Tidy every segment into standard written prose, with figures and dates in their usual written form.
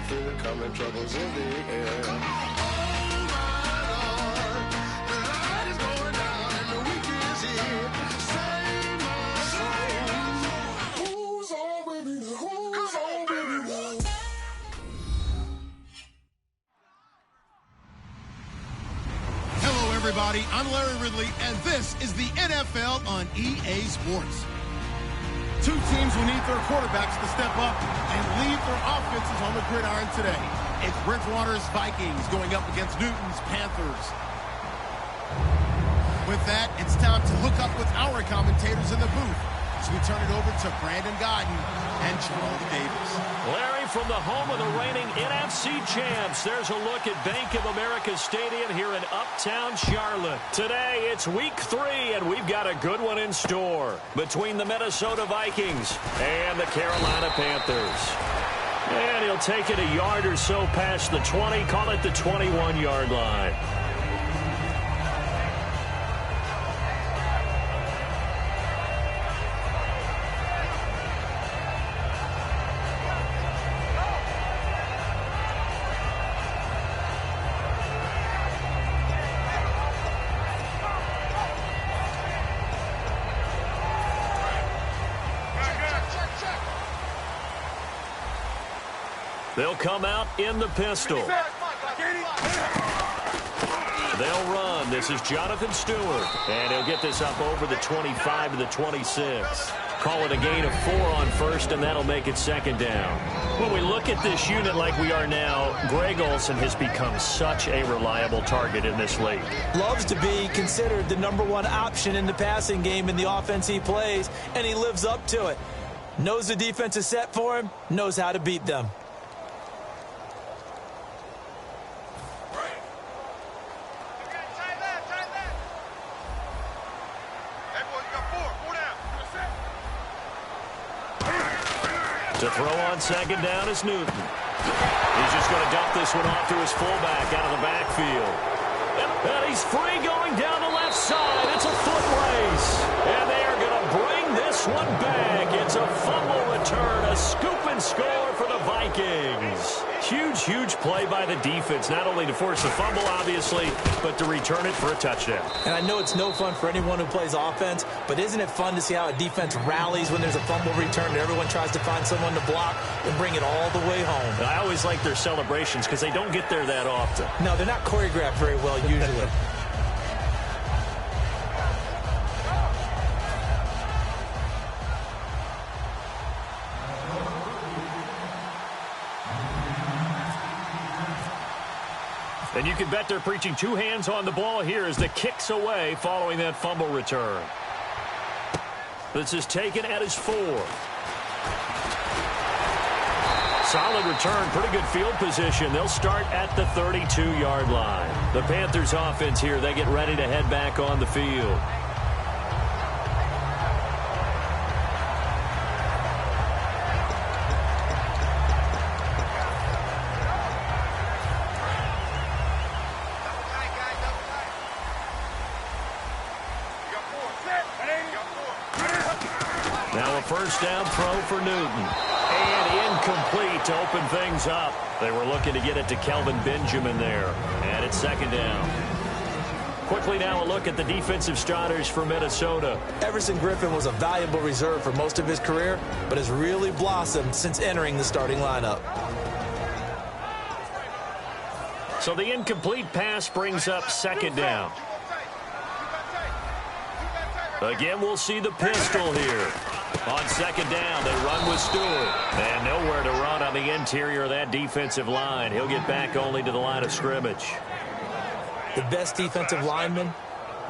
feel it coming, troubles in the air. Everybody, I'm Larry Ridley, and this is the NFL on EA Sports. Two teams will need their quarterbacks to step up and lead their offenses on the gridiron today. It's Bridgewater's Vikings going up against Newton's Panthers. With that, it's time to hook up with our commentators in the booth as we turn it over to Brandon Godden and Charles Davis. Larry, from the home of the reigning NFC champs, there's a look at Bank of America Stadium here in Uptown Charlotte. Today, it's week 3, and we've got a good one in store between the Minnesota Vikings and the Carolina Panthers. And he'll take it a yard or so past the 20, call it the 21-yard line. They'll come out in the pistol. They'll run. This is Jonathan Stewart. And he'll get this up over the 25 to the 26. Call it a gain of 4 on first, and that'll make it second down. When we look at this unit like we are now, Greg Olsen has become such a reliable target in this league. Loves to be considered the #1 option in the passing game in the offense he plays, and he lives up to it. Knows the defense is set for him, knows how to beat them. To throw on second down is Newton. He's just going to dump this one off to his fullback out of the backfield. And he's free going down the left side. It's a foot race. And they are going to bring this one back. It's a fumble return, a scoop and score for the Vikings. Huge, huge play by the defense, not only to force the fumble, obviously, but to return it for a touchdown. And I know it's no fun for anyone who plays offense, but isn't it fun to see how a defense rallies when there's a fumble return and everyone tries to find someone to block and bring it all the way home? I always like their celebrations because they don't get there that often. No, they're not choreographed very well usually. And you can bet they're preaching 2 hands on the ball here as the kick's away following that fumble return. This is taken at his 4. Solid return, pretty good field position. They'll start at the 32-yard line. The Panthers offense here, they get ready to head back on the field. Now a first down throw for Newton. And incomplete to open things up. They were looking to get it to Kelvin Benjamin there. And it's second down. Quickly now a look at the defensive starters for Minnesota. Everson Griffin was a valuable reserve for most of his career, but has really blossomed since entering the starting lineup. So the incomplete pass brings up second down. Again, we'll see the pistol here. On second down, they run with Stewart. And nowhere to run on the interior of that defensive line. He'll get back only to the line of scrimmage. The best defensive linemen,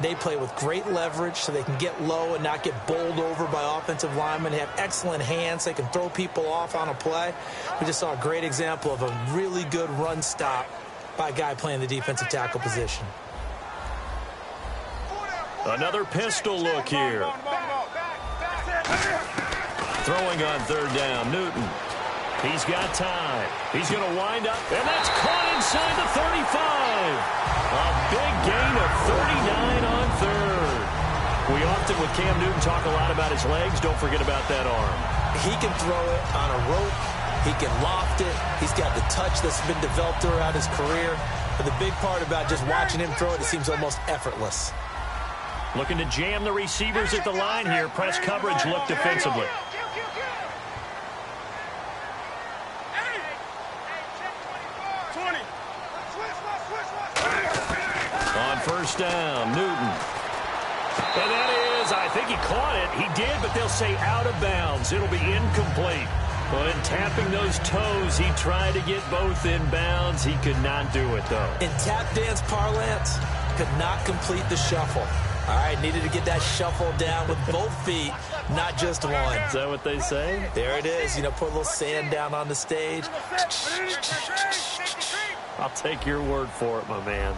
they play with great leverage so they can get low and not get bowled over by offensive linemen. They have excellent hands. They can throw people off on a play. We just saw a great example of a really good run stop by a guy playing the defensive tackle position. Another pistol look here. Throwing on third down, Newton. He's got time. He's going to wind up, and that's caught inside the 35. A big gain of 39 on third. We often, with Cam Newton, talk a lot about his legs. Don't forget about that arm. He can throw it on a rope. He can loft it. He's got the touch that's been developed throughout his career. But the big part about just watching him throw it, it seems almost effortless. Looking to jam the receivers at the line here. Press coverage look defensively. On first down, Newton. And that is, I think he caught it. He did, but they'll say out of bounds. It'll be incomplete. Well, in tapping those toes, he tried to get both in bounds. He could not do it, though. In tap dance parlance, could not complete the shuffle. All right, needed to get that shuffle down with both feet, not just one. Is that what they say? There it is. You know, put a little sand down on the stage. I'll take your word for it, my man.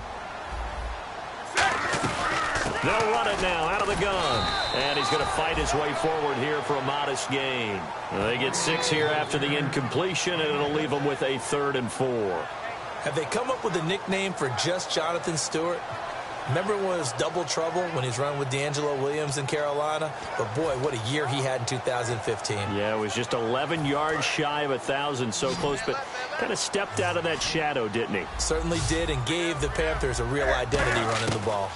They'll run it now out of the gun. And he's going to fight his way forward here for a modest gain. They get 6 here after the incompletion, and it'll leave them with a 3rd and 4. Have they come up with a nickname for just Jonathan Stewart? Remember when it was double trouble when he was running with D'Angelo Williams in Carolina? But, boy, what a year he had in 2015. Yeah, it was just 11 yards shy of 1,000, so close, but kind of stepped out of that shadow, didn't he? Certainly did, and gave the Panthers a real identity running the ball.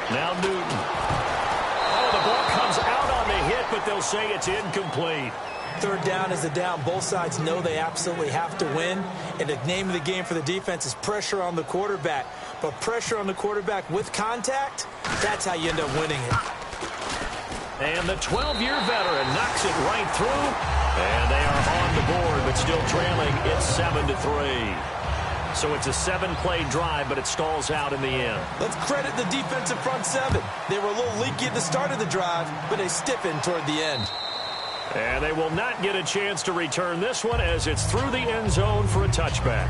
Now Newton. Oh, the ball comes out on the hit, but they'll say it's incomplete. 3rd down is a down. Both sides know they absolutely have to win. And the name of the game for the defense is pressure on the quarterback. But pressure on the quarterback with contact, that's how you end up winning it. And the 12-year veteran knocks it right through. And they are on the board, but still trailing. It's 7-3. So it's a 7-play drive, but it stalls out in the end. Let's credit the defensive front 7. They were a little leaky at the start of the drive, but they stiffened toward the end. And they will not get a chance to return this one as it's through the end zone for a touchback.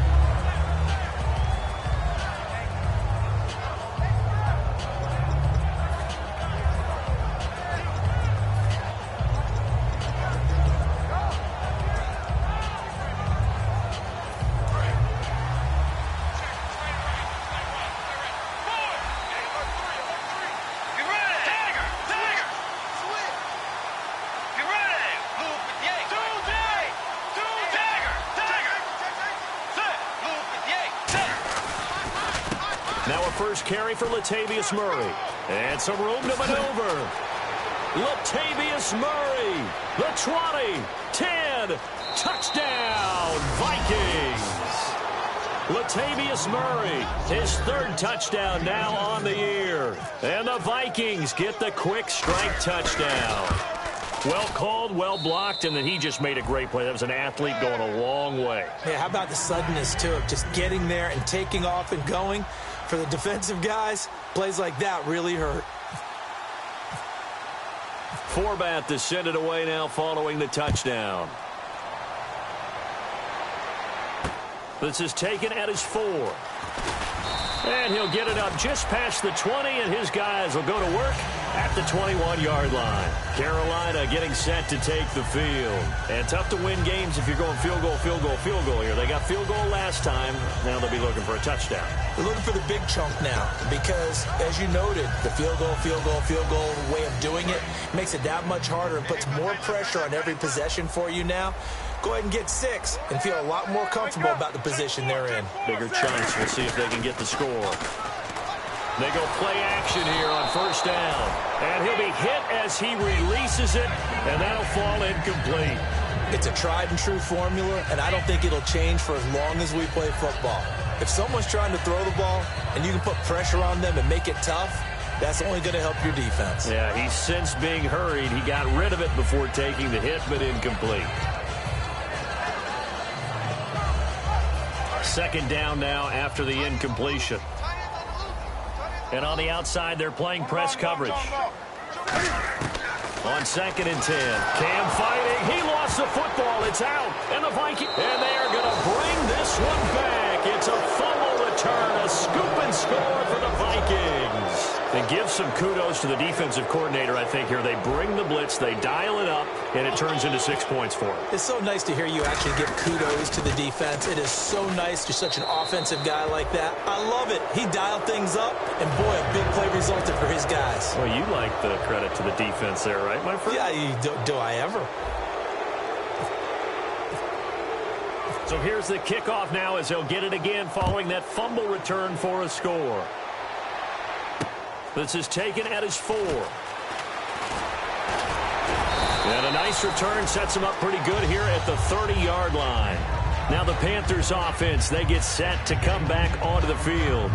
Now a first carry for Latavius Murray. And some room to maneuver. Latavius Murray. The 20. 10. Touchdown, Vikings. Latavius Murray, his 3rd touchdown now on the year. And the Vikings get the quick strike touchdown. Well called, well blocked, and then he just made a great play. That was an athlete going a long way. Yeah, how about the suddenness, too, of just getting there and taking off and going? For the defensive guys, plays like that really hurt. Forbath to send it away now following the touchdown. This is taken at his 4. And he'll get it up just past the 20, and his guys will go to work at the 21-yard line. Carolina getting set to take the field. And tough to win games if you're going field goal, field goal, field goal here. They got field goal last time. Now they'll be looking for a touchdown. They're looking for the big chunk now because, as you noted, the field goal way of doing it makes it that much harder and puts more pressure on every possession for you now. Go ahead and get 6 and feel a lot more comfortable about the position they're in. Bigger chunks. We'll see if they can get the score. They go play action here on first down. And he'll be hit as he releases it, and that'll fall incomplete. It's a tried and true formula, and I don't think it'll change for as long as we play football. If someone's trying to throw the ball and you can put pressure on them and make it tough, that's only going to help your defense. Yeah, he's since being hurried. He got rid of it before taking the hit, but incomplete. 2nd down now after the incompletion. And on the outside, they're playing press coverage. On 2nd and 10. Cam fighting. He lost the football. It's out. And the Vikings. And they are going to bring this one back. It's a fumble return. A scoop and score for the Vikings. And give some kudos to the defensive coordinator, I think, here. They bring the blitz, they dial it up, and it turns into 6 points for them. It's so nice to hear you actually give kudos to the defense. It is so nice. You're such an offensive guy like that. I love it. He dialed things up, and boy, a big play resulted for his guys. Well, you like the credit to the defense there, right, my friend? Yeah, do I ever? So here's the kickoff now as he'll get it again following that fumble return for a score. This is taken at his 4. And a nice return sets him up pretty good here at the 30-yard line. Now the Panthers offense, they get set to come back onto the field.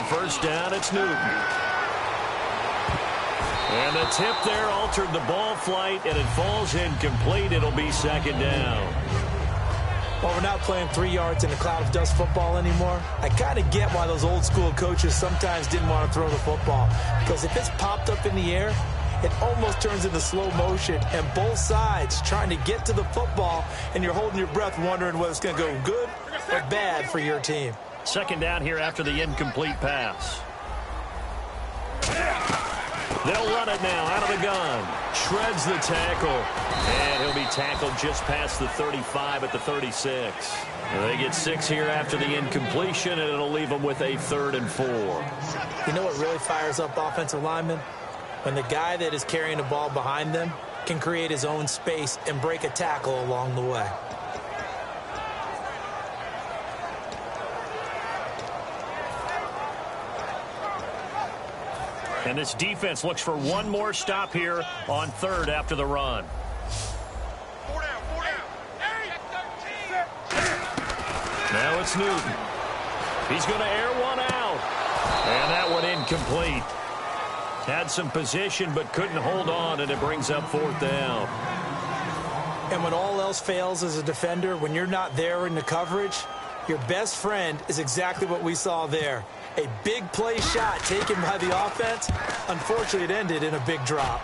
First down, it's Newton. And the tip there altered the ball flight, and it falls incomplete. It'll be second down. Well, we're not playing 3 yards in a cloud of dust football anymore. I kind of get why those old school coaches sometimes didn't want to throw the football. Because if it's popped up in the air, it almost turns into slow motion, and both sides trying to get to the football, and you're holding your breath wondering whether it's going to go good or bad for your team. Second down here after the incomplete pass. They'll run it now out of the gun. Shreds the tackle. And he'll be tackled just past the 35 at the 36. And they get 6 here after the incompletion, and it'll leave them with a 3rd and 4. You know what really fires up offensive linemen? When the guy that is carrying the ball behind them can create his own space and break a tackle along the way. And this defense looks for one more stop here on 3rd after the run. Now it's Newton. He's going to air one out. And that one incomplete. Had some position but couldn't hold on, and it brings up 4th down. And when all else fails as a defender, when you're not there in the coverage, your best friend is exactly what we saw there. A big play shot taken by the offense. Unfortunately, it ended in a big drop.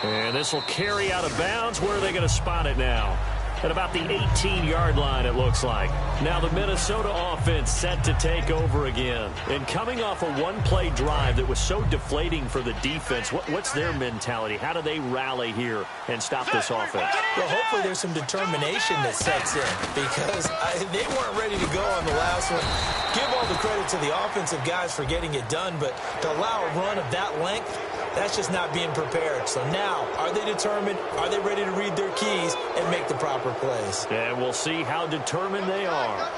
And this will carry out of bounds. Where are they going to spot it now? At about the 18-yard line, it looks like. Now the Minnesota offense set to take over again. And coming off a one-play drive that was so deflating for the defense, what's their mentality? How do they rally here and stop this offense? Well, hopefully there's some determination that sets in, because they weren't ready to go on the last one. Give all the credit to the offensive guys for getting it done, but to allow a run of that length, that's just not being prepared. So now, are they determined? Are they ready to read their keys and make the proper plays? And we'll see how determined they are.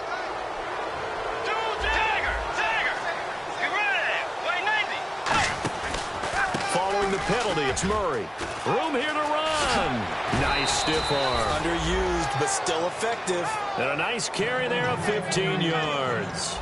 Following the penalty, it's Murray. Room here to run. Nice stiff arm. Underused, but still effective. And a nice carry there of 15 yards.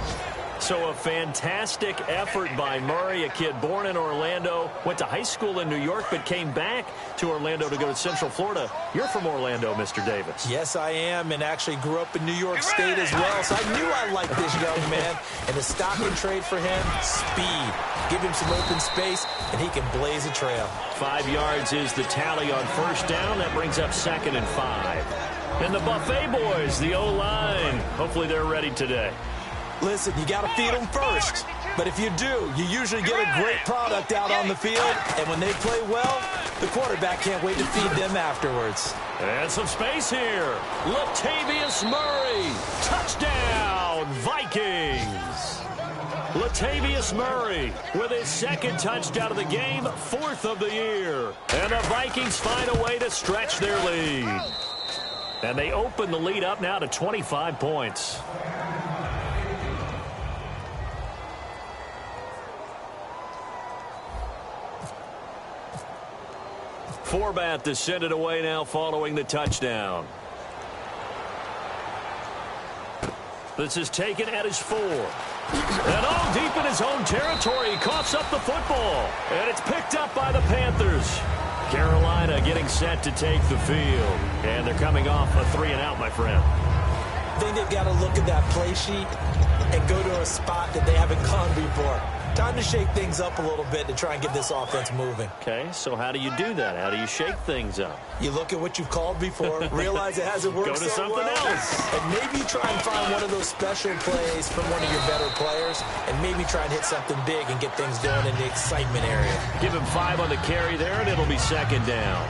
So a fantastic effort by Murray, a kid born in Orlando, went to high school in New York, but came back to Orlando to go to Central Florida. You're from Orlando, Mr. Davis. Yes, I am, and actually grew up in New York State as well, so I knew I liked this young man. And the stock and trade for him, speed. Give him some open space, and he can blaze a trail. 5 yards is the tally on first down. That brings up 2nd and 5. And the Buffet boys, the O-line, hopefully they're ready today. Listen, you got to feed them first. But if you do, you usually get a great product out on the field. And when they play well, the quarterback can't wait to feed them afterwards. And some space here. Latavius Murray. Touchdown, Vikings. Latavius Murray with his 2nd touchdown of the game, 4th of the year. And the Vikings find a way to stretch their lead. And they open the lead up now to 25 points. Forbat to send it away now following the touchdown. This is taken at his 4. And all deep in his own territory, he coughs up the football. And it's picked up by the Panthers. Carolina getting set to take the field. And they're coming off a 3-and-out, my friend. I think they've got to look at that play sheet and go to a spot that they haven't gone before. Time to shake things up a little bit to try and get this offense moving. Okay, so how do you do that? How do you shake things up? You look at what you've called before, realize it hasn't worked Go to so something well, else. and maybe try and find one of those special plays from one of your better players, and maybe try and hit something big and get things going in the excitement area. Give him 5 on the carry there, and it'll be second down.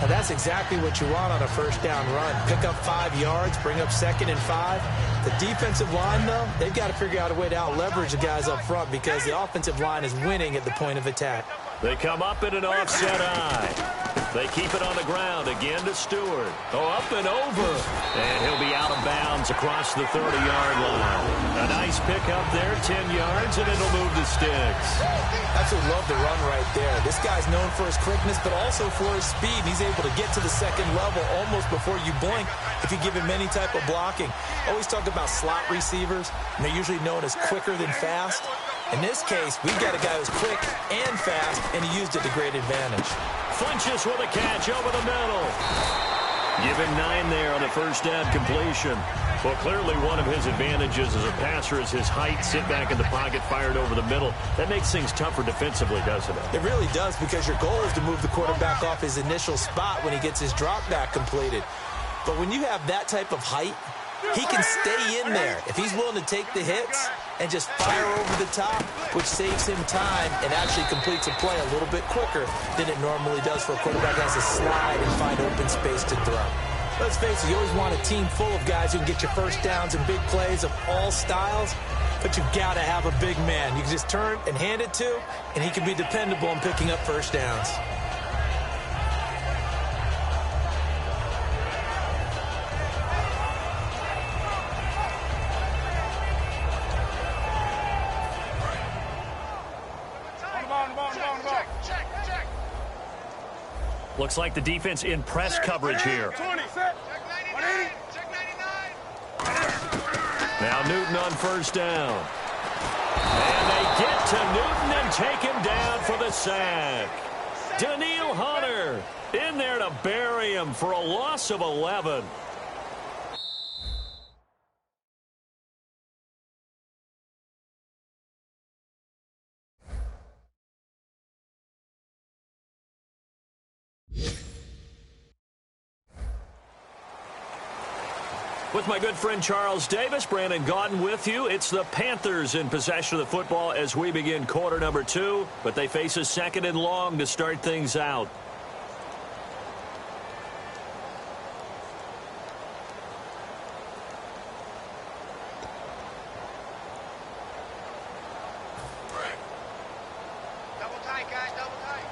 Now, that's exactly what you want on a first down run. Pick up 5 yards, bring up 2nd and 5. The defensive line, though, they've got to figure out a way to out-leverage the guys up front because the offensive line is winning at the point of attack. They come up in an offset eye. They keep it on the ground again to Stewart. Oh, up and over. And he'll be out of bounds across the 30-yard line. A nice pickup there, 10 yards, and it'll move the sticks. Absolutely love the run right there. This guy's known for his quickness, but also for his speed. And he's able to get to the second level almost before you blink if you give him any type of blocking. Always talk about slot receivers, and they're usually known as quicker than fast. In this case, we've got a guy who's quick and fast, and he used it to great advantage. Funches with a catch over the middle. Give him 9 there on the first down completion. Well, clearly one of his advantages as a passer is his height. Sit back in the pocket, fired over the middle. That makes things tougher defensively, doesn't it? It really does, because your goal is to move the quarterback off his initial spot when he gets his drop back completed. But when you have that type of height, he can stay in there if he's willing to take the hits and just fire over the top, which saves him time and actually completes a play a little bit quicker than it normally does for a quarterback that has to slide and find open space to throw. Let's face it, you always want a team full of guys who can get you first downs and big plays of all styles, but you've got to have a big man you can just turn and hand it to, and he can be dependable in picking up first downs. Looks like the defense in press coverage here. Now Newton on first down. And they get to Newton and take him down for the sack. Daniil Hunter in there to bury him for a loss of 11. With my good friend Charles Davis, Brandon Gaudin with you. It's the Panthers in possession of the football as we begin quarter number 2, but they face a 2nd and long to start things out. Double tight, guys, double tight.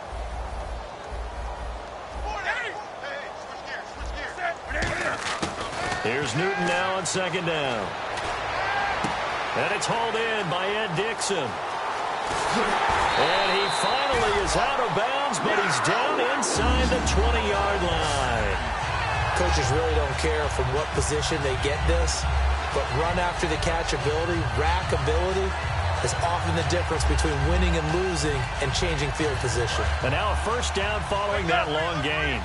Here's Newton now on 2nd down. And it's hauled in by Ed Dixon. And he finally is out of bounds, but he's down inside the 20-yard line. Coaches really don't care from what position they get this, but run after the catch ability, rack ability, is often the difference between winning and losing and changing field position. And now a first down following that long gain.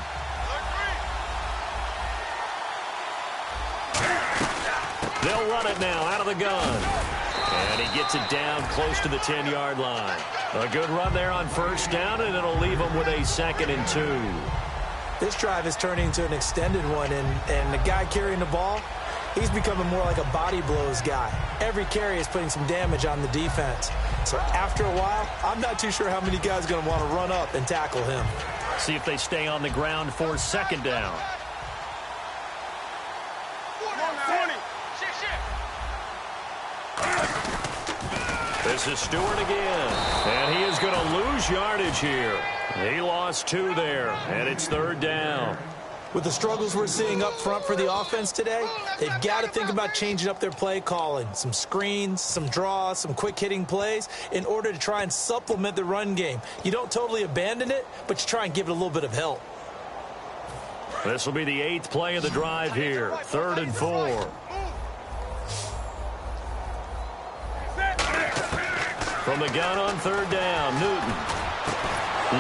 They'll run it now out of the gun. And he gets it down close to the 10-yard line. A good run there on first down, and it'll leave him with a 2nd and 2. This drive is turning into an extended one, and the guy carrying the ball, he's becoming more like a body blows guy. Every carry is putting some damage on the defense. So after a while, I'm not too sure how many guys are going to want to run up and tackle him. See if they stay on the ground for 2nd down. This is Stewart again, and he is going to lose yardage here. He lost 2 there, and it's 3rd down. With the struggles we're seeing up front for the offense today, they've got to think about changing up their play calling. Some screens, some draws, some quick-hitting plays in order to try and supplement the run game. You don't totally abandon it, but you try and give it a little bit of help. This will be the 8th play of the drive here, 3rd and 4. From the gun on 3rd down, Newton.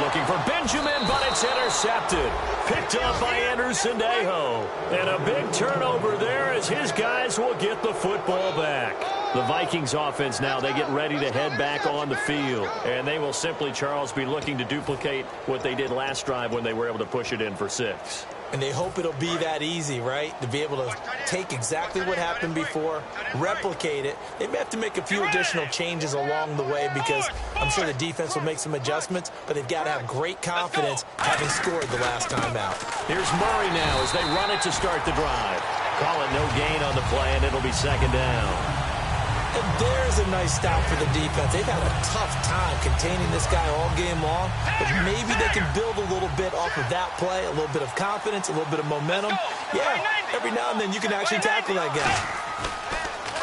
Looking for Benjamin, but it's intercepted. Picked up by Anderson Dejo. And a big turnover there as his guys will get the football back. The Vikings offense now, they get ready to head back on the field. And they will simply, Charles, be looking to duplicate what they did last drive when they were able to push it in for 6. And they hope it'll be that easy, right? To be able to take exactly what happened before, replicate it. They may have to make a few additional changes along the way because I'm sure the defense will make some adjustments, but they've got to have great confidence having scored the last time out. Here's Murray now as they run it to start the drive. Call it no gain on the play, and it'll be 2nd down. And there's a nice stop for the defense. They've had a tough time containing this guy all game long, but maybe they can build a little bit off of that play, a little bit of confidence, a little bit of momentum. Yeah, every now and then you can actually tackle that guy.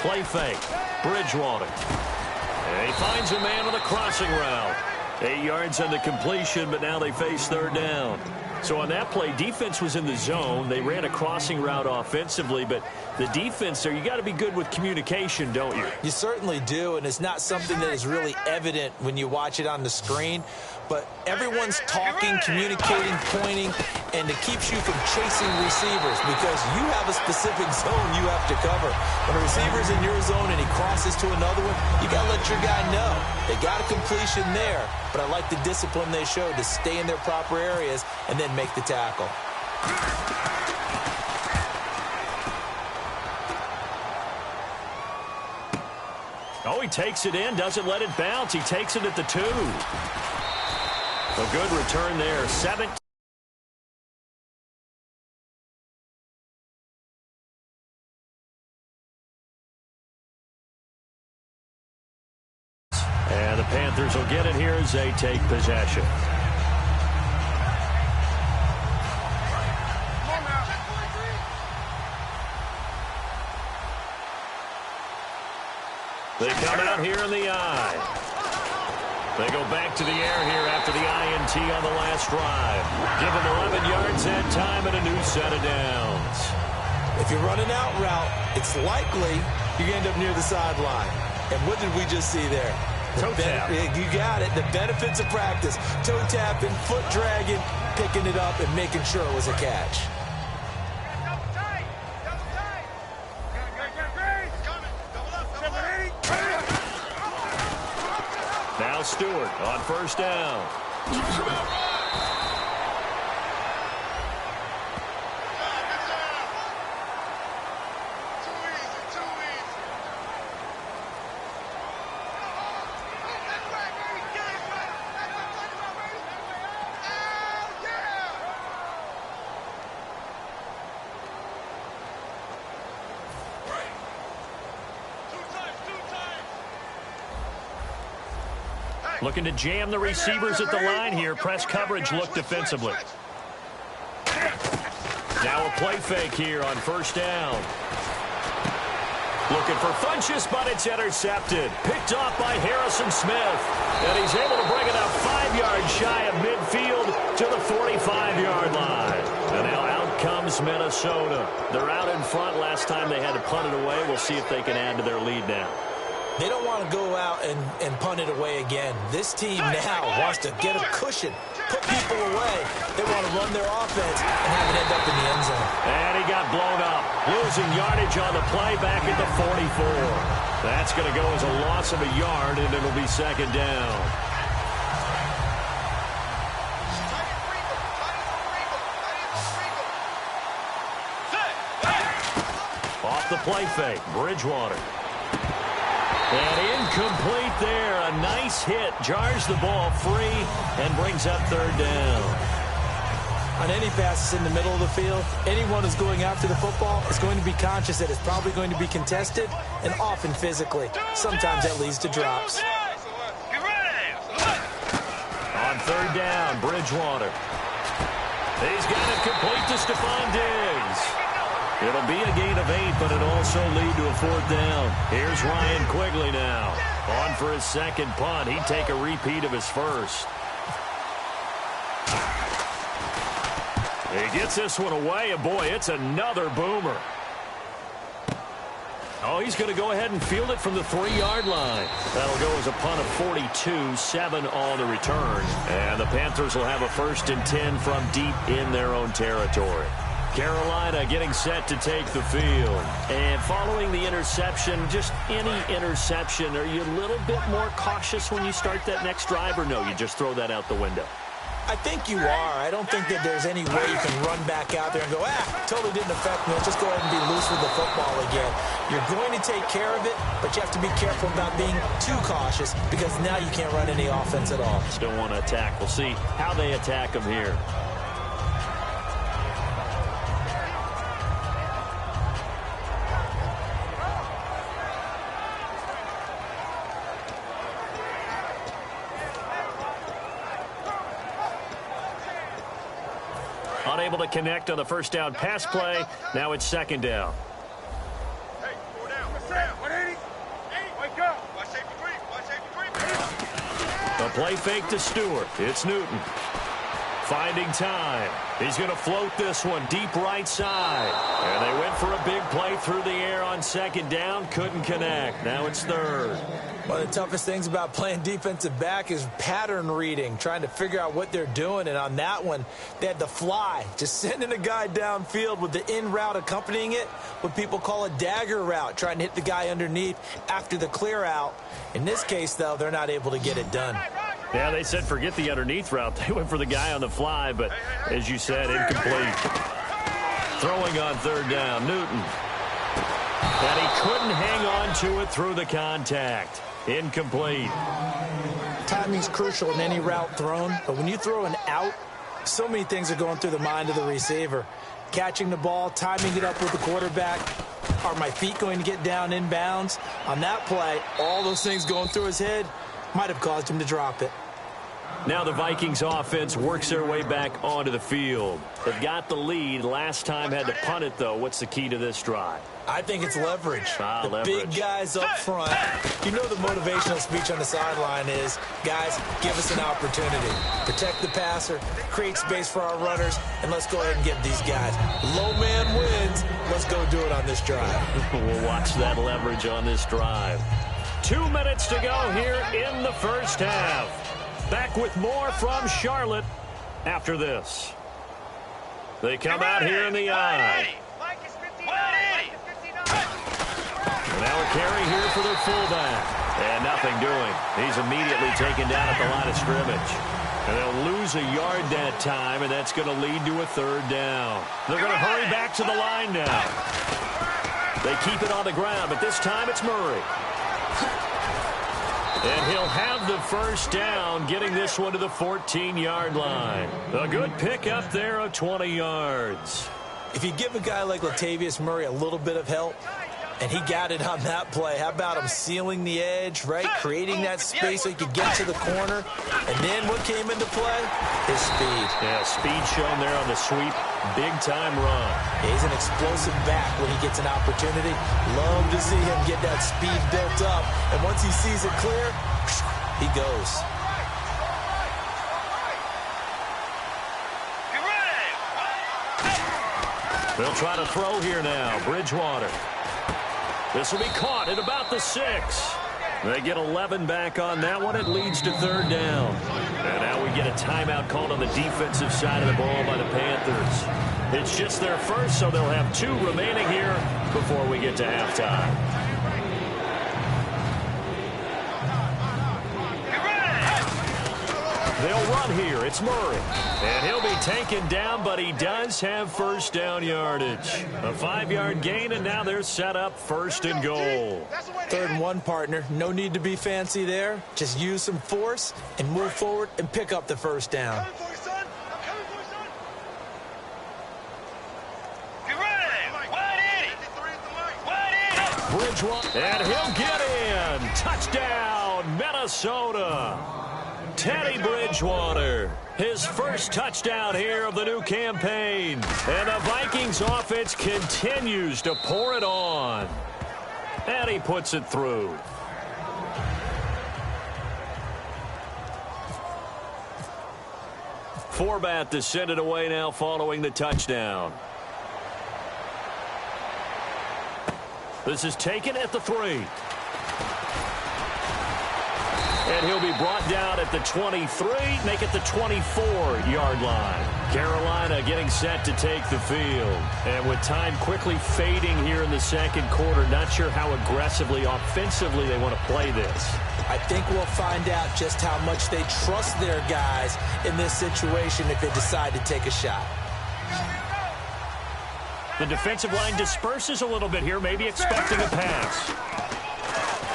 Play fake. Bridgewater. And he finds a man on a crossing route. 8 yards on the completion, but now they face 3rd down. So on that play, defense was in the zone. They ran a crossing route offensively, but the defense there, you got to be good with communication, don't you? You certainly do, and it's not something that is really evident when you watch it on the screen. But everyone's talking, communicating, pointing, and it keeps you from chasing receivers because you have a specific zone you have to cover. When a receiver's in your zone and he crosses to another one, you got to let your guy know. They got a completion there, but I like the discipline they showed to stay in their proper areas and then make the tackle. Oh, he takes it in, doesn't let it bounce. He takes it at the 2. A good return there. 7. And the Panthers will get it here as they take possession. They come out here in the eye. They go back to the air here after the INT on the last drive. Give them 11 yards that time and a new set of downs. If you're running out route, it's likely you end up near the sideline. And what did we just see there? Toe tap. You got it. The benefits of practice. Toe tapping, foot dragging, picking it up, and making sure it was a catch. Now Stewart on 1st down. Looking to jam the receivers at the line here. Press coverage look defensively. Now a play fake here on 1st down. Looking for Funchess, but it's intercepted. Picked off by Harrison Smith. And he's able to bring it up 5 yards shy of midfield to the 45-yard line. And now out comes Minnesota. They're out in front. Last time they had to punt it away. We'll see if they can add to their lead now. They don't want to go out and punt it away again. This team now wants to get a cushion, put people away. They want to run their offense and have it end up in the end zone. And he got blown up, losing yardage on the play back at the 44. That's going to go as a loss of a yard, and it'll be 2nd down. Off the play fake, Bridgewater. And incomplete there. A nice hit. Jars the ball free and brings up 3rd down. On any passes in the middle of the field, anyone who's going after the football is going to be conscious that it's probably going to be contested and often physically. Sometimes that leads to drops. On 3rd down, Bridgewater. He's got it complete to Stephon Diggs. It'll be a gain of 8, but it'll also lead to a 4th down. Here's Ryan Quigley now. On for his 2nd punt. He'd take a repeat of his 1st. He gets this one away, and boy, it's another boomer. Oh, he's going to go ahead and field it from the 3-yard line. That'll go as a punt of 42, 7 on the return. And the Panthers will have a 1st and 10 from deep in their own territory. Carolina getting set to take the field. And following the interception, just any interception, are you a little bit more cautious when you start that next drive, or no, you just throw that out the window? I think you are. I don't think that there's any way you can run back out there and go, totally didn't affect me. Let's just go ahead and be loose with the football again. You're going to take care of it, but you have to be careful about being too cautious because now you can't run any offense at all. Still want to attack. We'll see how they attack them here. Unable to connect on the first down pass play. Now it's second down. Hey, 4 down. 180. Wake up. Watch safety 3. A play fake to Stewart. It's Newton. Finding time. He's going to float this one deep right side. And they went for a big play through the air on second down. Couldn't connect. Now it's third. One of the toughest things about playing defensive back is pattern reading, trying to figure out what they're doing. And on that one, they had the fly, just sending a guy downfield with the in route accompanying it, what people call a dagger route, trying to hit the guy underneath after the clear out. In this case, though, they're not able to get it done. Yeah, they said forget the underneath route. They went for the guy on the fly, but as you said, incomplete. Throwing on third down, Newton. And he couldn't hang on to it through the contact. Incomplete. Timing's crucial in any route thrown, but when you throw an out, so many things are going through the mind of the receiver. Catching the ball, timing it up with the quarterback. Are my feet going to get down inbounds? On that play, all those things going through his head might have caused him to drop it. Now the Vikings offense works their way back onto the field. They've got the lead. Last time had to punt it, though. What's the key to this drive? I think it's leverage. Leverage. Big guys up front. You know the motivational speech on the sideline is, guys, give us an opportunity. Protect the passer, create space for our runners, and let's go ahead and give these guys. Low man wins. Let's go do it on this drive. We'll watch that leverage on this drive. 2 minutes to go here in the first half. Back with more from Charlotte after this. They come out here in the eye. Now a carry here for their fullback. And nothing doing. He's immediately taken down at the line of scrimmage. And they'll lose a yard that time, and that's going to lead to a third down. They're going to hurry back to the line now. They keep it on the ground, but this time it's Murray. And he'll have the first down, getting this one to the 14-yard line. A good pickup there of 20 yards. If you give a guy like Latavius Murray a little bit of help, and he got it on that play, how about him sealing the edge, right? Creating that space so he could get to the corner. And then what came into play? His speed. Yeah, speed shown there on the sweep. Big-time run. He's an explosive back when he gets an opportunity. Love to see him get that speed built up. And once he sees it clear, he goes. They'll try to throw here now. Bridgewater. This will be caught at about the 6. They get 11 back on that one. It leads to third down. And now we get a timeout called on the defensive side of the ball by the Panthers. It's just their first, so they'll have 2 remaining here before we get to halftime. They'll run here. It's Murray. And he'll be taken down, but he does have first down yardage. A 5-yard gain, and now they're set up first and goal. 3rd and 1, partner. No need to be fancy there. Just use some force and move forward and pick up the first down. Bridgewater, and he'll get in. Touchdown, Minnesota. Teddy Bridgewater, his first touchdown here of the new campaign. And the Vikings offense continues to pour it on. And he puts it through. Forbat to send it away now following the touchdown. This is taken at the 3. And he'll be brought down at the 23, make it the 24-yard line. Carolina getting set to take the field. And with time quickly fading here in the second quarter, not sure how aggressively, offensively they want to play this. I think we'll find out just how much they trust their guys in this situation if they decide to take a shot. The defensive line disperses a little bit here, maybe expecting a pass.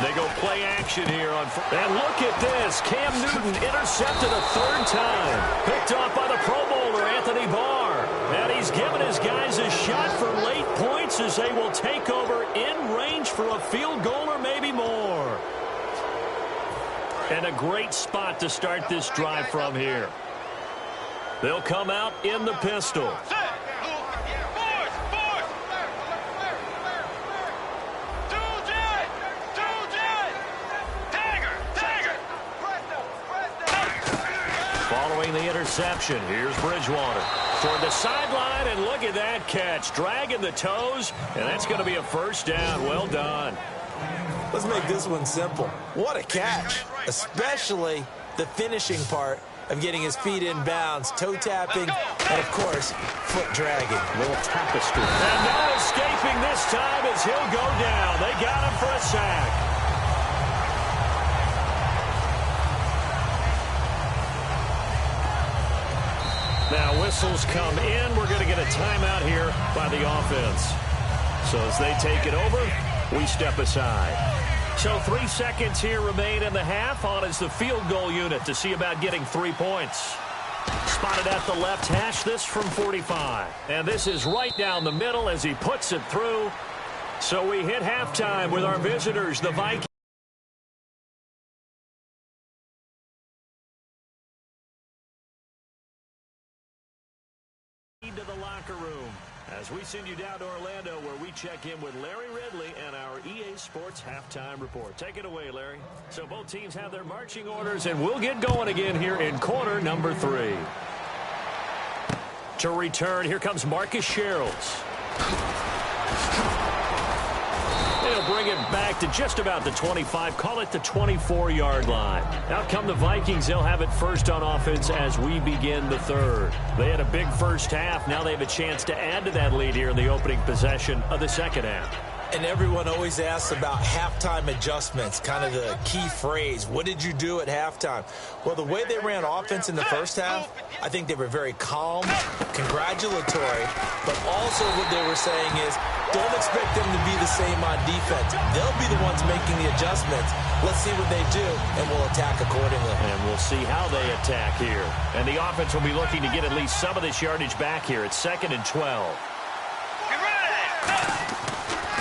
They go play action here on. And look at this. Cam Newton intercepted a third time. Picked off by the Pro Bowler, Anthony Barr. And he's given his guys a shot for late points as they will take over in range for a field goal or maybe more. And a great spot to start this drive from here. They'll come out in the pistol. Following the interception, here's Bridgewater toward the sideline, and look at that catch. Dragging the toes, and that's going to be a first down. Well done. Let's make this one simple. What a catch, especially the finishing part of getting his feet in bounds, toe tapping, and, of course, foot dragging. Little tapestry. And no escaping this time as he'll go down. They got him for a sack. Now whistles come in. We're going to get a timeout here by the offense. So as they take it over, we step aside. So 3 seconds here remain in the half. On is the field goal unit to see about getting 3 points. Spotted at the left hash, this from 45. And this is right down the middle as he puts it through. So we hit halftime with our visitors, the Vikings. To the locker room as we send you down to Orlando, where we check in with Larry Ridley and our EA Sports halftime report. Take it away, Larry. So both teams have their marching orders, and we'll get going again here in quarter number 3. To return, here comes Marcus Sherrills. He'll bring it back to just about the 25, call it the 24-yard line. Out come the Vikings. They'll have it first on offense as we begin the third. They had a big first half. Now they have a chance to add to that lead here in the opening possession of the second half. And everyone always asks about halftime adjustments, kind of the key phrase. What did you do at halftime? Well, the way they ran offense in the first half, I think they were very calm, congratulatory, but also what they were saying is, don't expect them to be the same on defense. They'll be the ones making the adjustments. Let's see what they do, and we'll attack accordingly. And we'll see how they attack here. And the offense will be looking to get at least some of this yardage back here. It's 2nd and 12.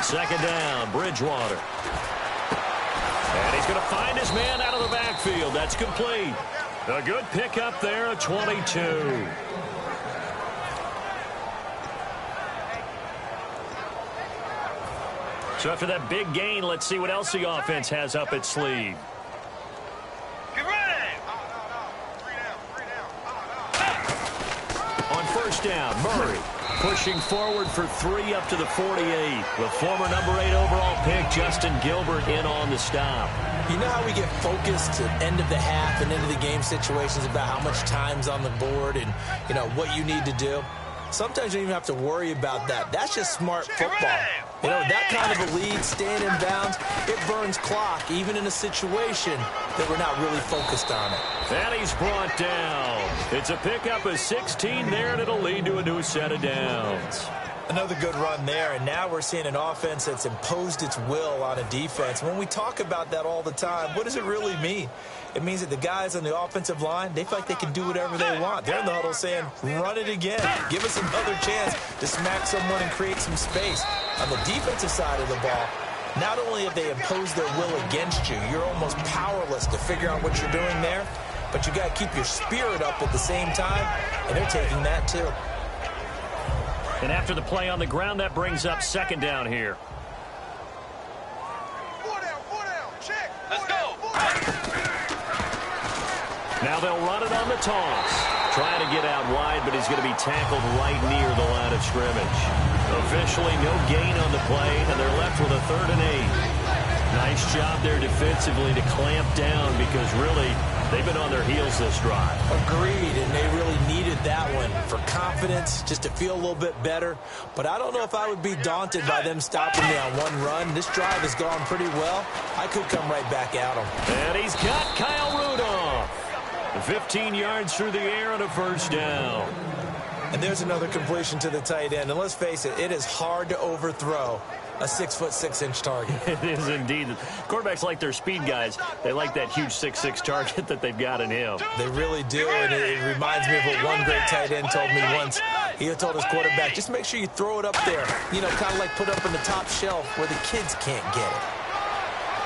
Second down, Bridgewater. And he's going to find his man out of the backfield. That's complete. A good pickup there, a 22. So after that big gain, let's see what else the offense has up its sleeve. On first down, Murray pushing forward for 3 up to the 48. The former number 8 overall pick, Justin Gilbert, in on the stop. You know how we get focused at end of the half and end of the game situations about how much time's on the board and, you know, what you need to do? Sometimes you don't even have to worry about that. That's just smart football. You know, that kind of a lead, staying in bounds, it burns clock, even in a situation that we're not really focused on it. And he's brought down. It's a pickup of 16 there, and it'll lead to a new set of downs. Another good run there, and now we're seeing an offense that's imposed its will on a defense. When we talk about that all the time, what does it really mean? It means that the guys on the offensive line, they feel like they can do whatever they want. They're in the huddle saying, run it again. Give us another chance to smack someone and create some space. On the defensive side of the ball, not only have they imposed their will against you, you're almost powerless to figure out what you're doing there, but you got to keep your spirit up at the same time, and they're taking that too. And after the play on the ground, that brings up second down here. Four down, check. Let's go. Now they'll run it on the toss. Trying to get out wide, but he's going to be tackled right near the line of scrimmage. Officially no gain on the play, and they're left with a 3rd and 8. Nice job there defensively to clamp down because really they've been on their heels this drive. Agreed, and they really needed that one for confidence, just to feel a little bit better. But I don't know if I would be daunted by them stopping me on one run. This drive has gone pretty well. I could come right back at them. And he's got Kyle Rudolph. 15 yards through the air and a first down. And there's another completion to the tight end. And let's face it, it is hard to overthrow a 6'6" target. It is indeed. Quarterbacks like their speed guys. They like that huge 6'6" target that they've got in him. They really do, and it reminds me of what one great tight end told me once. He told his quarterback, just make sure you throw it up there. You know, kind of like put up in the top shelf where the kids can't get it.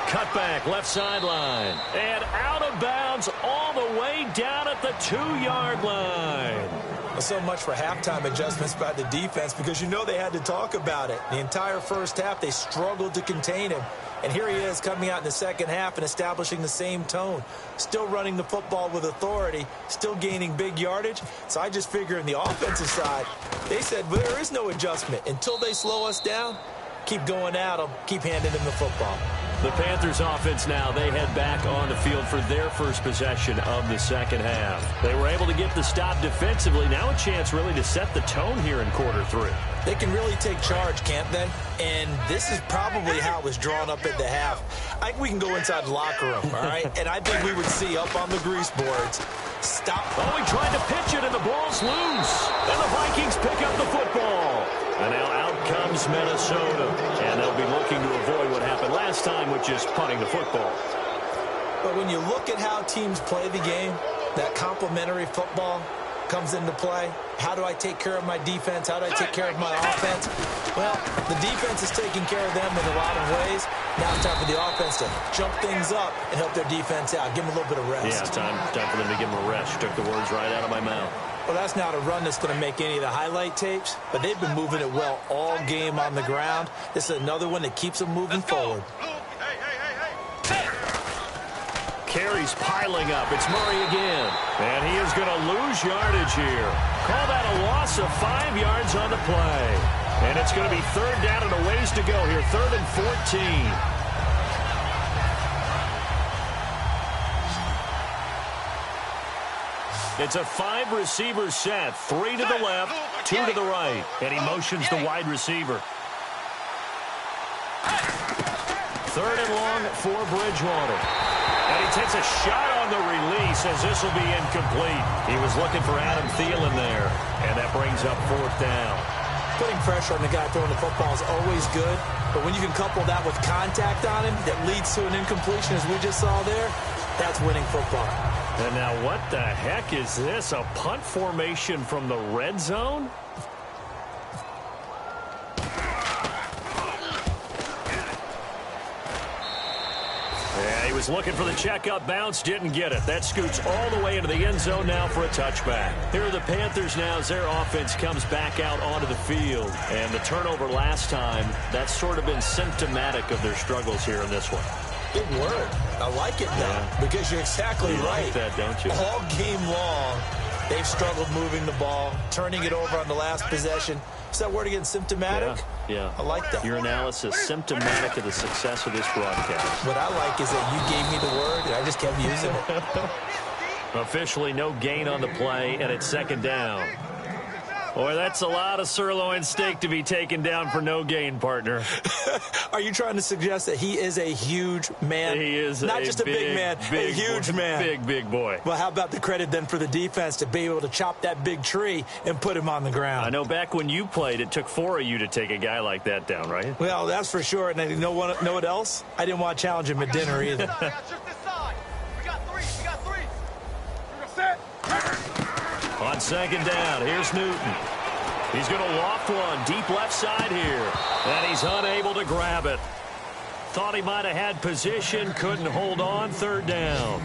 Cutback, left sideline. And out of bounds all the way down at the 2-yard line. Well, so much for halftime adjustments by the defense because you know they had to talk about it. The entire first half, they struggled to contain him. And here he is coming out in the second half and establishing the same tone. Still running the football with authority, still gaining big yardage. So I just figure in the offensive side, they said, well, there is no adjustment. Until they slow us down, keep going at them, keep handing them the football. The Panthers offense now, they head back on the field for their first possession of the second half. They were able to get the stop defensively. Now a chance really to set the tone here in quarter 3. They can really take charge, can't they? And this is probably how it was drawn up at the half. I think we can go inside the locker room, all right? And I think we would see up on the grease boards, stop. Oh, he tried to pitch it, and the ball's loose. And the Vikings pick up the football. And now out comes Minnesota. And they'll be looking to avoid what happened last time with just punting the football. But when you look at how teams play the game, that complementary football comes into play. How do I take care of my defense? How do I take care of my offense? Well, the defense is taking care of them in a lot of ways. Now it's time for the offense to jump things up and help their defense out. Give them a little bit of rest. Yeah, time for them to give them a rest. You took the words right out of my mouth. Well, that's not a run that's going to make any of the highlight tapes, but they've been moving it well all game on the ground. This is another one that keeps them moving forward. Carries piling up. It's Murray again. And he is going to lose yardage here. Call that a loss of 5 yards on the play. And it's going to be third down and a ways to go here. 3rd and 14. It's a 5-receiver set. 3 to the left, 2 to the right. And he motions the wide receiver. 3rd and long for Bridgewater. And he takes a shot on the release as this will be incomplete. He was looking for Adam Thielen there. And that brings up 4th down. Putting pressure on the guy throwing the football is always good. But when you can couple that with contact on him that leads to an incompletion, as we just saw there, that's winning football. And now what the heck is this? A punt formation from the red zone? Yeah, he was looking for the checkup bounce, didn't get it. That scoots all the way into the end zone now for a touchback. Here are the Panthers now as their offense comes back out onto the field. And the turnover last time, that's sort of been symptomatic of their struggles here in this one. Big word. I like it, though, because you're exactly right. Like that, don't you? All game long, they've struggled moving the ball, turning it over on the last possession. Is that word again, symptomatic? Yeah. I like that. Your analysis, symptomatic of the success of this broadcast. What I like is that you gave me the word, and I just kept using it. Officially no gain on the play, and it's 2nd down. Boy, that's a lot of sirloin steak to be taken down for no gain, partner. Are you trying to suggest that he is a huge man? He is not just a big man, a huge man. Big boy. Well, how about the credit then for the defense to be able to chop that big tree and put him on the ground? I know back when you played, it took 4 of you to take a guy like that down, right? Well, that's for sure. And you know what else? I didn't want to challenge him at dinner either. On 2nd down, here's Newton. He's going to loft one deep left side here. And he's unable to grab it. Thought he might have had position, couldn't hold on. 3rd down.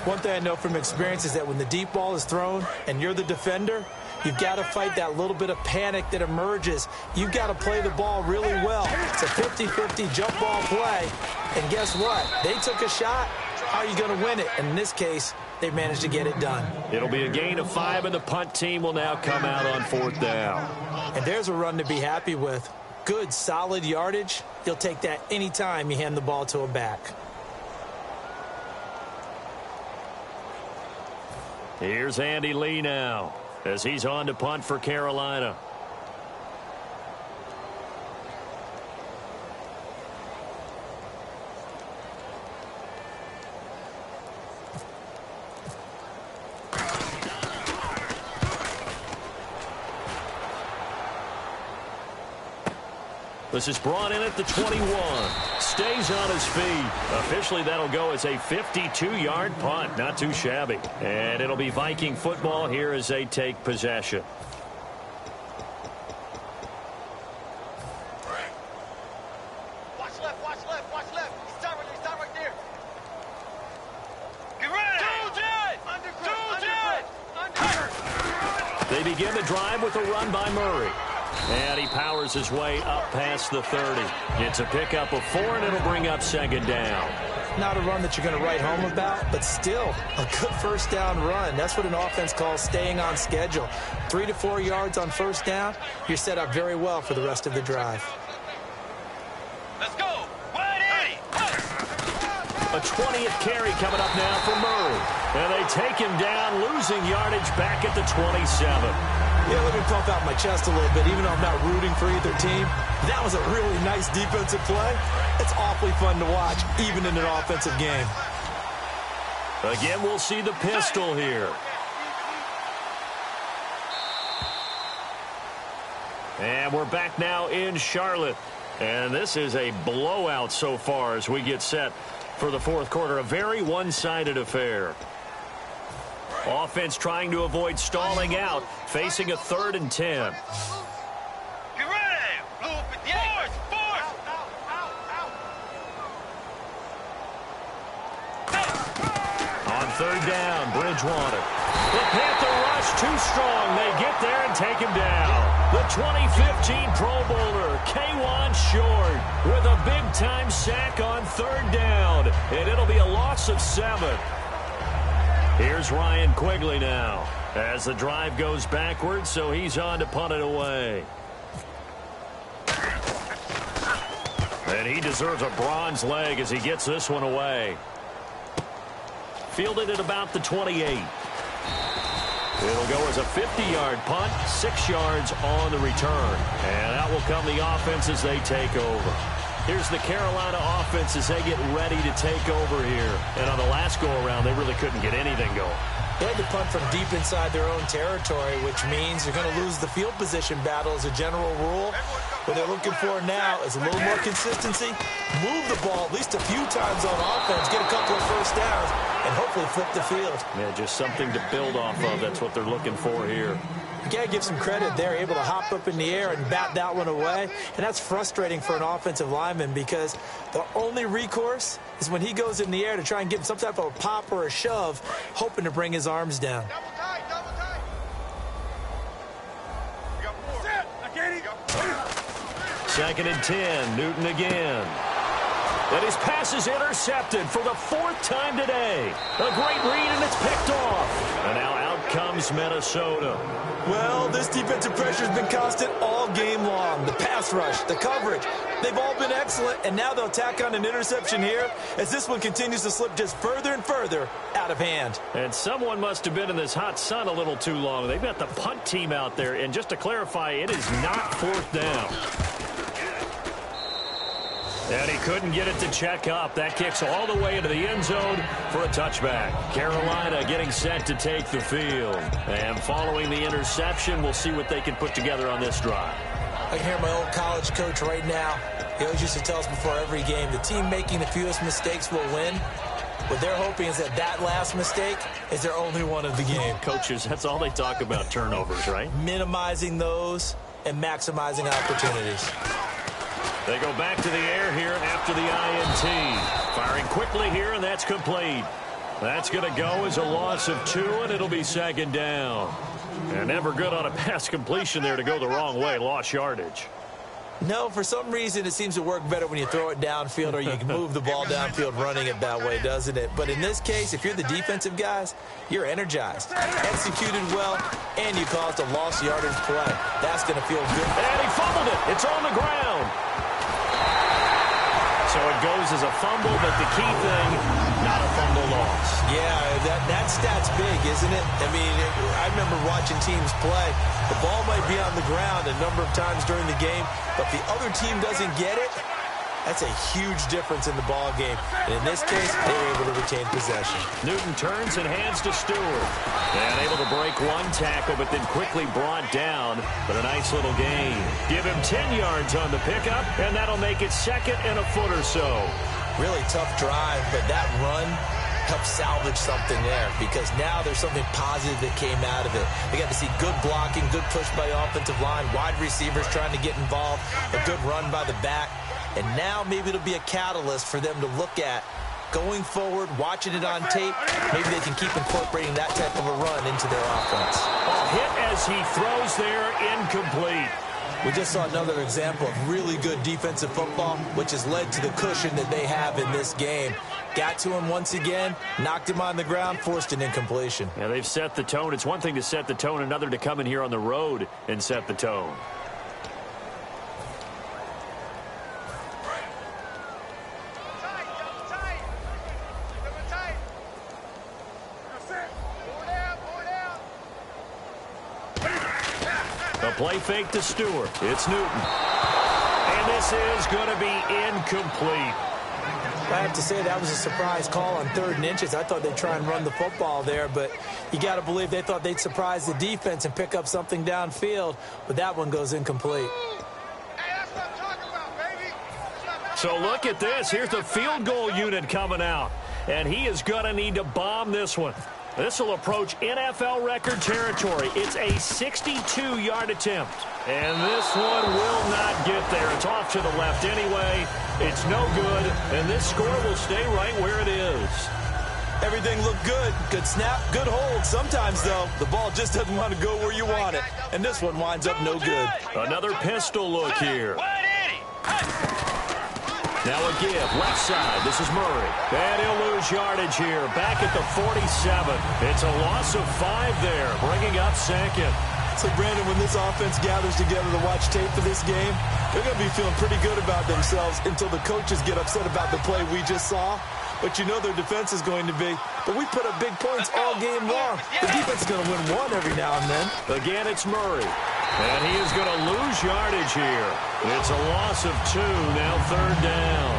One thing I know from experience is that when the deep ball is thrown and you're the defender, you've got to fight that little bit of panic that emerges. You've got to play the ball really well. It's a 50-50 jump ball play. And guess what? They took a shot. How are you going to win it? And in this case, they managed to get it done. It'll be a gain of 5, and the punt team will now come out on 4th down. And there's a run to be happy with. good, solid yardage, you'll take that anytime you hand the ball to a back. Here's Andy Lee now as he's on to punt for Carolina. This is brought in at the 21. Stays on his feet. Officially, that'll go as a 52-yard punt. Not too shabby. And it'll be Viking football here as they take possession. Watch left, watch left, watch left. Stop right there. Get ready. They begin the drive with a run by Murray. And he powers his way up past the 30. It's a pickup of 4, and it'll bring up second down. Not a run that you're going to write home about, but still a good first down run. That's what an offense calls staying on schedule. 3 to 4 yards on first down, you're set up very well for the rest of the drive. Let's go. Ready. A 20th carry coming up now for Murray. And they take him down, losing yardage back at the 27. Yeah, let me pump out my chest a little bit. Even though I'm not rooting for either team, that was a really nice defensive play. It's awfully fun to watch, even in an offensive game. Again, we'll see the pistol here. And we're back now in Charlotte. And this is a blowout so far as we get set for the fourth quarter. A very one-sided affair. Offense trying to avoid stalling out, facing a 3rd and 10. Get ready. Blue 58. Force. On 3rd down, Bridgewater. The Panther rush too strong. They get there and take him down. The 2015 Pro Bowler, K'Wan Short, with a big-time sack on 3rd down. And it'll be a loss of 7. Here's Ryan Quigley now as the drive goes backwards, so he's on to punt it away. And he deserves a bronze leg as he gets this one away. Fielded at about the 28. It'll go as a 50-yard punt, 6 yards on the return. And out will come the offense as they take over. Here's the Carolina offense as they get ready to take over here. And on the last go-around, they really couldn't get anything going. They had to punt from deep inside their own territory, which means they're going to lose the field position battle as a general rule. What they're looking for now is a little more consistency, move the ball at least a few times on offense, get a couple of first downs, and hopefully flip the field. Yeah, just something to build off of. That's what they're looking for here. You got to give some credit. They're able to hop up in the air and bat that one away. And that's frustrating for an offensive lineman because the only recourse is when he goes in the air to try and get some type of a pop or a shove, hoping to bring his arms down. Double tight. You got 4. Set. I get it. 2nd and 10, Newton again. And his pass is intercepted for the 4th time today. A great read, and it's picked off. And now out comes Minnesota. Well, this defensive pressure has been constant all game long. The pass rush, the coverage, they've all been excellent, and now they'll tack on an interception here as this one continues to slip just further and further out of hand. And someone must have been in this hot sun a little too long. They've got the punt team out there, and just to clarify, it is not 4th down. And he couldn't get it to check up. That kicks all the way into the end zone for a touchback. Carolina getting set to take the field. And following the interception, we'll see what they can put together on this drive. I can hear my old college coach right now. He always used to tell us before every game, the team making the fewest mistakes will win. What they're hoping is that that last mistake is their only one of the game. Coaches, that's all they talk about, turnovers, right? Minimizing those and maximizing opportunities. They go back to the air here after the INT. Firing quickly here, and that's complete. That's going to go as a loss of 2, and it'll be 2nd down. And never good on a pass completion there to go the wrong way. Lost yardage. No, for some reason it seems to work better when you throw it downfield or you can move the ball downfield running it that way, doesn't it? But in this case, if you're the defensive guys, you're energized, executed well, and you caused a lost yardage play. That's going to feel good. And he fumbled it. It's on the ground. So it goes as a fumble, but the key thing, not a fumble loss. Yeah, that stat's big, isn't it? I mean, I remember watching teams play. The ball might be on the ground a number of times during the game, but the other team doesn't get it. That's a huge difference in the ball game. And in this case, they were able to retain possession. Newton turns and hands to Stewart. And able to break one tackle, but then quickly brought down. But a nice little gain. Give him 10 yards on the pickup, and that'll make it 2nd and a foot or so. Really tough drive, but that run helped salvage something there because now there's something positive that came out of it. They got to see good blocking, good push by the offensive line, wide receivers trying to get involved, a good run by the back. And now maybe it'll be a catalyst for them to look at going forward, watching it on tape. Maybe they can keep incorporating that type of a run into their offense. A hit as he throws there, incomplete. We just saw another example of really good defensive football, which has led to the cushion that they have in this game. Got to him once again, knocked him on the ground, forced an incompletion. Yeah, they've set the tone. It's one thing to set the tone, another to come in here on the road and set the tone. A play fake to Stewart. It's Newton. And this is going to be incomplete. I have to say that was a surprise call on 3rd and inches. I thought they'd try and run the football there, but you got to believe they thought they'd surprise the defense and pick up something downfield, but that one goes incomplete. So look at this. Here's the field goal unit coming out, and he is going to need to bomb this one. This will approach NFL record territory. It's a 62-yard attempt. And this one will not get there. It's off to the left anyway. It's no good. And this score will stay right where it is. Everything looked good. Good snap, good hold. Sometimes, though, the ball just doesn't want to go where you want it. And this one winds up no good. Another pistol look here. Now a give, left side. This is Murray. And he'll lose yardage here. Back at the 47. It's a loss of 5 there, bringing up 2nd. So, Brandon, when this offense gathers together to watch tape for this game, they're going to be feeling pretty good about themselves until the coaches get upset about the play we just saw. But you know their defense is going to be. But we put up big points all game long. The defense is going to win one every now and then. Again, it's Murray. And he is going to lose yardage here. It's a loss of 2, now 3rd down.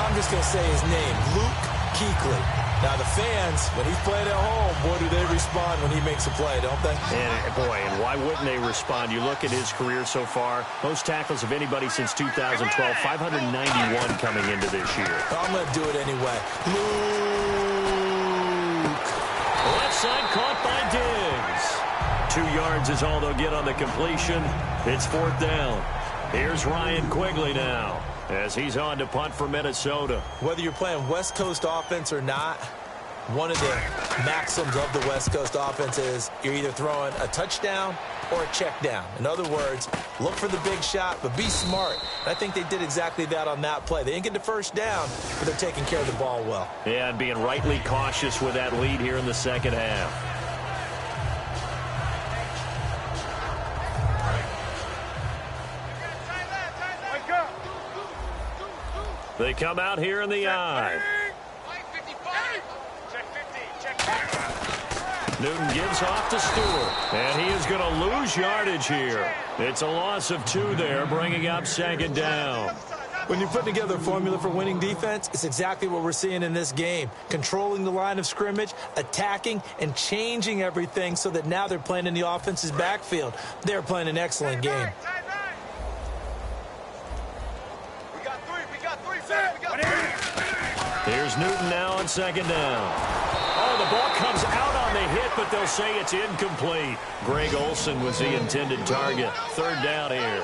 I'm just going to say his name, Luke Kuechly. Now, the fans, when he's playing at home, boy, do they respond when he makes a play, don't they? And, boy, and why wouldn't they respond? You look at his career so far, most tackles of anybody since 2012, 591 coming into this year. I'm going to do it anyway. Luke. Left side caught by Diggs. 2 yards is all they'll get on the completion. It's 4th down. Here's Ryan Quigley now as he's on to punt for Minnesota. Whether you're playing West Coast offense or not, one of the maxims of the West Coast offense is you're either throwing a touchdown or a check down. In other words, look for the big shot, but be smart. And I think they did exactly that on that play. They didn't get the first down, but they're taking care of the ball well. Yeah, and being rightly cautious with that lead here in the 2nd half. They come out here in the eye. Newton gives off to Stewart. And he is going to lose yardage here. It's a loss of 2 there, bringing up 2nd down. When you're putting together a formula for winning defense, it's exactly what we're seeing in this game. Controlling the line of scrimmage, attacking, and changing everything so that now they're playing in the offense's backfield. They're playing an excellent game. Here's Newton now on 2nd down. Oh, the ball comes out on the hit, but they'll say it's incomplete. Greg Olsen was the intended target. 3rd down here.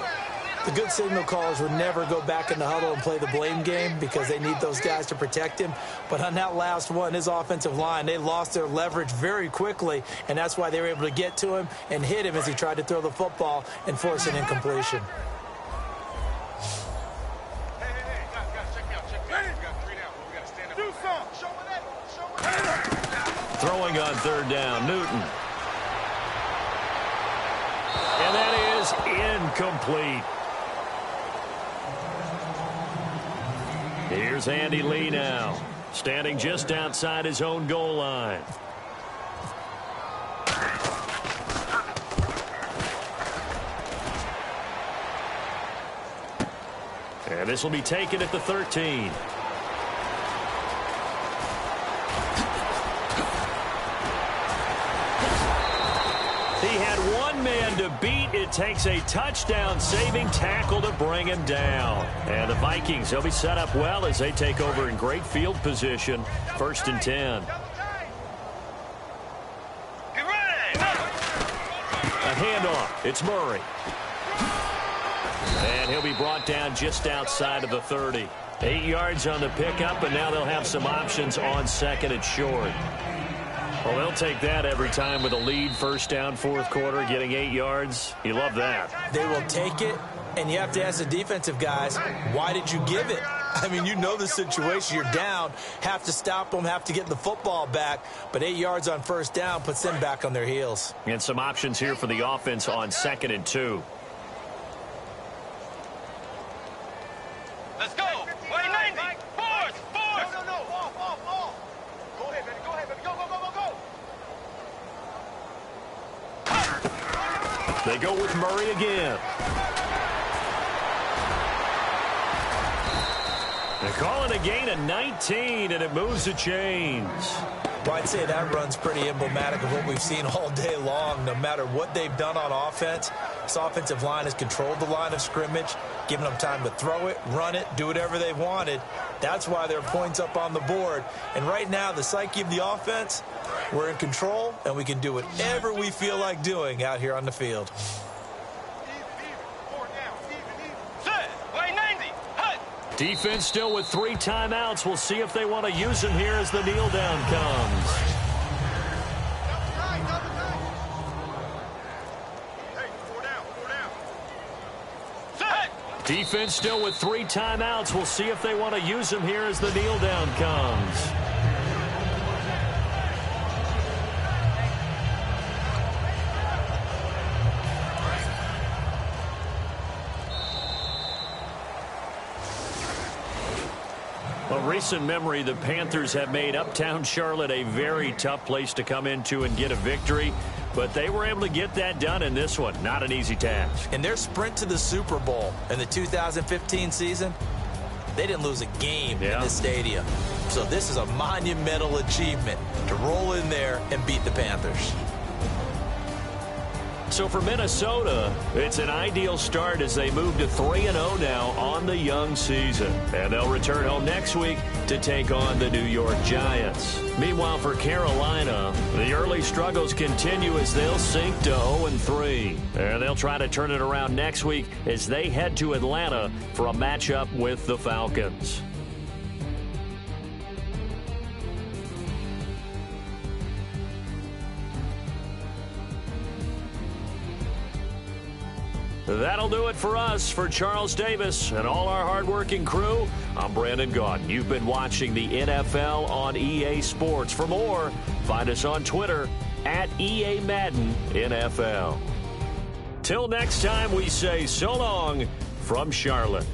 The good signal callers would never go back in the huddle and play the blame game because they need those guys to protect him. But on that last one, his offensive line, they lost their leverage very quickly, and that's why they were able to get to him and hit him as he tried to throw the football and force an incompletion. Throwing on third down, Newton. And that is incomplete. Here's Andy Lee now, standing just outside his own goal line. And this will be taken at the 13. He had one man to beat. It takes a touchdown-saving tackle to bring him down. And the Vikings, they'll be set up well as they take over in great field position. 1st and 10. A handoff. It's Murray. And he'll be brought down just outside of the 30. 8 yards on the pickup, and now they'll have some options on 2nd and short. Well, they'll take that every time with a lead, 1st down, 4th quarter, getting 8 yards. You love that. They will take it, and you have to ask the defensive guys, why did you give it? I mean, you know the situation. You're down, have to stop them, have to get the football back, but 8 yards on 1st down puts them back on their heels. And some options here for the offense on 2nd and 2. Let's go. 190. Force. No. Ball. Go ahead, baby. Go. They go with Murray again. They call it a gain of 19, and it moves the chains. Well, I'd say that run's pretty emblematic of what we've seen all day long. No matter what they've done on offense, this offensive line has controlled the line of scrimmage, given them time to throw it, run it, do whatever they've wanted. That's why there are points up on the board. And right now, the psyche of the offense, we're in control, and we can do whatever we feel like doing out here on the field. Defense still with 3 timeouts. We'll see if they want to use them here as the kneel down comes. Defense still with 3 timeouts. We'll see if they want to use them here as the kneel down comes. Well, recent memory, the Panthers have made Uptown Charlotte a very tough place to come into and get a victory. But they were able to get that done in this one. Not an easy task. In their sprint to the Super Bowl in the 2015 season, they didn't lose a game in this stadium. So this is a monumental achievement to roll in there and beat the Panthers. So for Minnesota, it's an ideal start as they move to 3-0 now on the young season. And they'll return home next week to take on the New York Giants. Meanwhile, for Carolina, the early struggles continue as they'll sink to 0-3. And they'll try to turn it around next week as they head to Atlanta for a matchup with the Falcons. That'll do it for us. For Charles Davis and all our hardworking crew, I'm Brandon Gaudin. You've been watching the NFL on EA Sports. For more, find us on Twitter at EA Madden NFL. Till next time, we say so long from Charlotte.